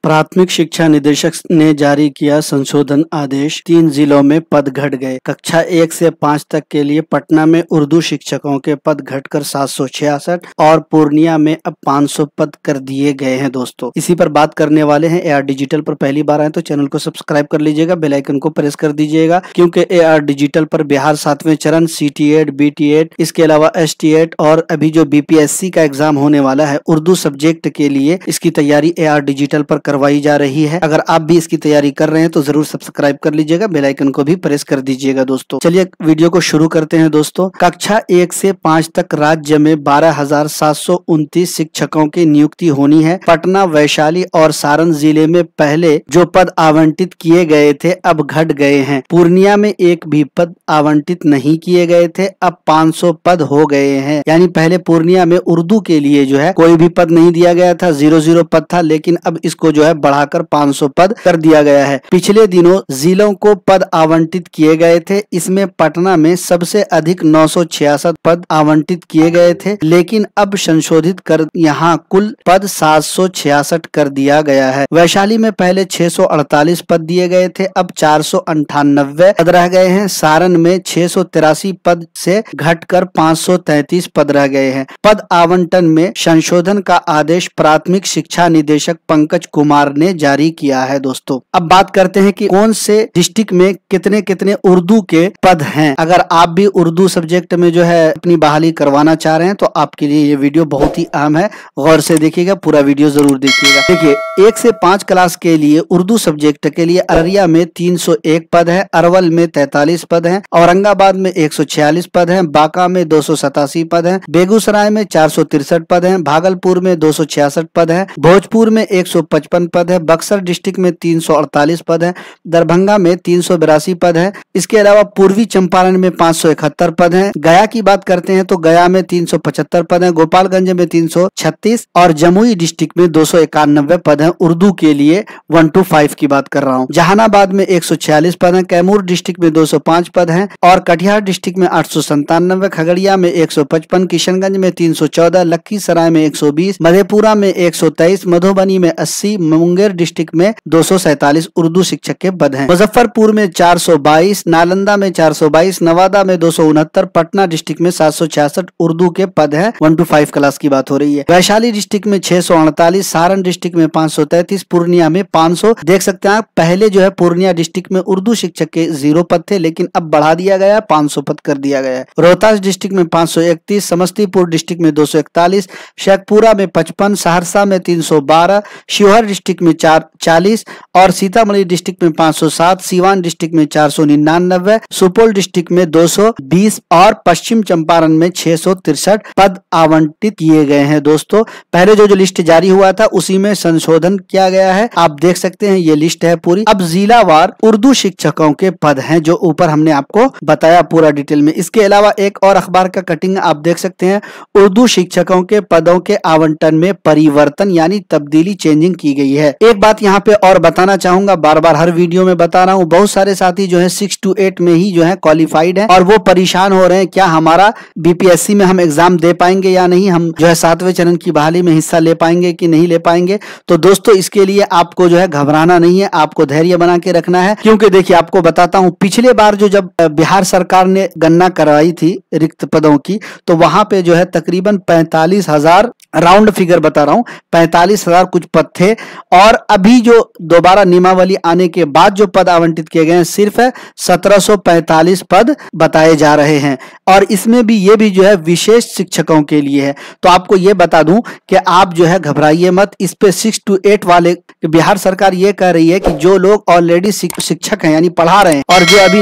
प्राथमिक शिक्षा निदेशक ने जारी किया संशोधन आदेश। 3 जिलों में पद घट गए। कक्षा 1 से 5 तक के लिए पटना में उर्दू शिक्षकों के पद घटकर 766 और पूर्णिया में अब 500 पद कर दिए गए हैं। दोस्तों इसी पर बात करने वाले हैं। AR डिजिटल पर पहली बार आए तो चैनल को सब्सक्राइब कर लीजिएगा, बेल आइकन को प्रेस कर दीजिएगा, क्योंकि AR डिजिटल पर बिहार 7वें चरण CT8, BT8, इसके अलावा ST8 और अभी जो BPSC का एग्जाम होने वाला है उर्दू सब्जेक्ट के लिए, इसकी तैयारी AR डिजिटल पर करवाई जा रही है। अगर आप भी इसकी तैयारी कर रहे हैं तो जरूर सब्सक्राइब कर लीजिएगा, बेल आइकन को भी प्रेस कर दीजिएगा। दोस्तों चलिए वीडियो को शुरू करते हैं। दोस्तों कक्षा 1 से 5 तक राज्य में 12,729 शिक्षकों की नियुक्ति होनी है। पटना, वैशाली और सारण जिले में पहले जो पद आवंटित किए गए थे अब घट गए हैं। पूर्णिया में एक भी पद आवंटित नहीं किए गए थे, अब 500 पद हो गए हैं। यानी पहले पूर्णिया में उर्दू के लिए जो है कोई भी पद नहीं दिया गया था, 0 पद था, लेकिन अब इसको जो है बढ़ाकर 500 पद कर दिया गया है। पिछले दिनों जिलों को पद आवंटित किए गए थे, इसमें पटना में सबसे अधिक 966 पद आवंटित किए गए थे, लेकिन अब संशोधित कर यहाँ कुल पद 766 कर दिया गया है। वैशाली में पहले 648 पद दिए गए थे, अब 498 पद रह गए हैं। सारण में 683 पद से घटकर 533 पद रह गए हैं। पद आवंटन में संशोधन का आदेश प्राथमिक शिक्षा निदेशक पंकज कुमार ने जारी किया है। दोस्तों अब बात करते हैं कि कौन से डिस्ट्रिक्ट में कितने कितने उर्दू के पद हैं। अगर आप भी उर्दू सब्जेक्ट में जो है अपनी बहाली करवाना चाह रहे हैं तो आपके लिए ये वीडियो बहुत ही अहम है, गौर से देखिएगा, पूरा वीडियो जरूर देखिएगा। देखिए 1 से 5 क्लास के लिए उर्दू सब्जेक्ट के लिए अररिया में 301 पद है, अरवल में 43 पद है, औरंगाबाद में 146 पद है, बांका में 287 पद है, बेगूसराय में 463 पद है, भागलपुर में 266 पद है, भोजपुर में 155 पद है, बक्सर डिस्ट्रिक्ट में 348 पद है, दरभंगा में 382 पद है। इसके अलावा पूर्वी चंपारण में 571 पद है। गया की बात करते हैं तो गया में 375 पद है, गोपालगंज में 336 और जमुई डिस्ट्रिक्ट में 291 पद है। उर्दू के लिए 1 to 5 की बात कर रहा हूँ। जहानाबाद में 146 पद है, कैमूर डिस्ट्रिक्ट में 205 पद है और कटिहार डिस्ट्रिक्ट में 897, खगड़िया में 155, किशनगंज में 314, लखीसराय में 120, मधेपुरा में 123, मधुबनी में 80, मुंगेर डिस्ट्रिक्ट में 247 उर्दू शिक्षक के पद हैं। मुजफ्फरपुर में 422, नालंदा में 422, नवादा में 269, पटना डिस्ट्रिक्ट में 766 उर्दू के पद हैं। 1 to 5 क्लास की बात हो रही है। वैशाली डिस्ट्रिक्ट में 648, सारण डिस्ट्रिक्ट में 533, पूर्णिया में 500। देख सकते हैं आप, पहले जो है पूर्णिया डिस्ट्रिक्ट में उर्दू शिक्षक के 0 पद थे, लेकिन अब बढ़ा दिया गया, 500 पद कर दिया गया है। रोहतास डिस्ट्रिक्ट में 531, समस्तीपुर डिस्ट्रिक्ट में 241, शेखपुरा में 55, सहरसा में 312, शिवहर डिस्ट्रिक्ट में 40 और सीतामढ़ी डिस्ट्रिक्ट में 507, सीवान डिस्ट्रिक्ट में 499, सुपौल डिस्ट्रिक्ट में 220 और पश्चिम चंपारण में 663 पद आवंटित किए गए हैं। दोस्तों पहले जो लिस्ट जारी हुआ था उसी में संशोधन किया गया है, आप देख सकते हैं, ये लिस्ट है पूरी। अब जिलावार उर्दू शिक्षकों के पद हैं जो ऊपर हमने आपको बताया पूरा डिटेल में। इसके अलावा एक और अखबार का कटिंग आप देख सकते हैं, उर्दू शिक्षकों के पदों के आवंटन में परिवर्तन यानी तब्दीली, चेंजिंग की गई है। एक बात यहाँ पे और बताना चाहूंगा, बार बार हर वीडियो में बता रहा हूँ, बहुत सारे साथी जो है 6 to 8 में ही जो है क्वालिफाइड है और वो परेशान हो रहे हैं, क्या हमारा BPSC में हम एग्जाम दे पाएंगे या नहीं, हम जो है 7वें चरण की बहाली में हिस्सा ले पाएंगे कि नहीं ले पाएंगे। तो दोस्तों इसके लिए आपको जो है घबराना नहीं है, आपको धैर्य बना के रखना है, क्योंकि देखिए आपको बताता हूँ, पिछले बार जो जब बिहार सरकार ने गणना करवाई थी रिक्त पदों की, तो वहां पे जो है तकरीबन 45,000, राउंड फिगर बता रहा हूँ, 45,000 कुछ पद थे और अभी जो दोबारा नियमावली आने के बाद जो पद आवंटित किए गए हैं सिर्फ 1745 पद बताए जा रहे हैं और इसमें भी ये भी जो है विशेष शिक्षकों के लिए है। तो आपको ये बता दूं कि आप जो है घबराइए मत, इस पे 6 to 8 वाले बिहार सरकार ये कह रही है कि जो लोग ऑलरेडी शिक्षक हैं यानी पढ़ा रहे हैं और जो अभी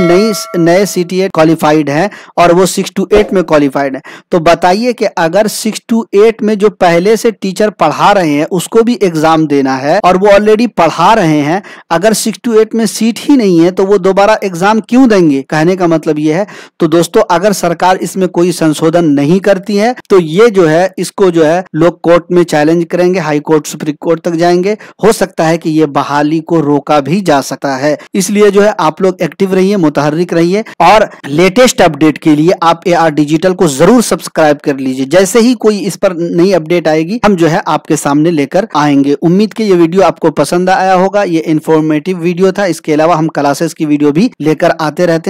नए CT8 क्वालिफाइड हैं और वो 6 to 8 में क्वालिफाइड है, तो बताइए कि अगर 6 to 8 में जो पहले से टीचर पढ़ा रहे हैं उसको भी एग्जाम देना है और वो ऑलरेडी पढ़ा रहे हैं, अगर 6 to 8 में सीट ही नहीं है तो वो दोबारा एग्जाम क्यों देंगे, कहने का मतलब ये है। तो दोस्तों अगर सरकार इसमें कोई संशोधन नहीं करती है तो ये जो है इसको जो है लोग कोर्ट में चैलेंज करेंगे, हाई कोर्ट, सुप्रीम कोर्ट तक जाएंगे, हो सकता है कि ये बहाली को रोका भी जा सकता है। इसलिए जो है आप लोग एक्टिव रहिए, मुतहर्रिक रहिए और लेटेस्ट अपडेट के लिए आप AR डिजिटल को जरूर सब्सक्राइब कर लीजिए। जैसे ही कोई इस पर नई अपडेट अपडेट आएगी हम जो है आपके सामने लेकर आएंगे। उम्मीद कि ये वीडियो आपको पसंद आया होगा। ये इन्फॉर्मेटिव वीडियो था। इसके अलावा हम क्लासेस की वीडियो भी लेकर आते रहते हैं।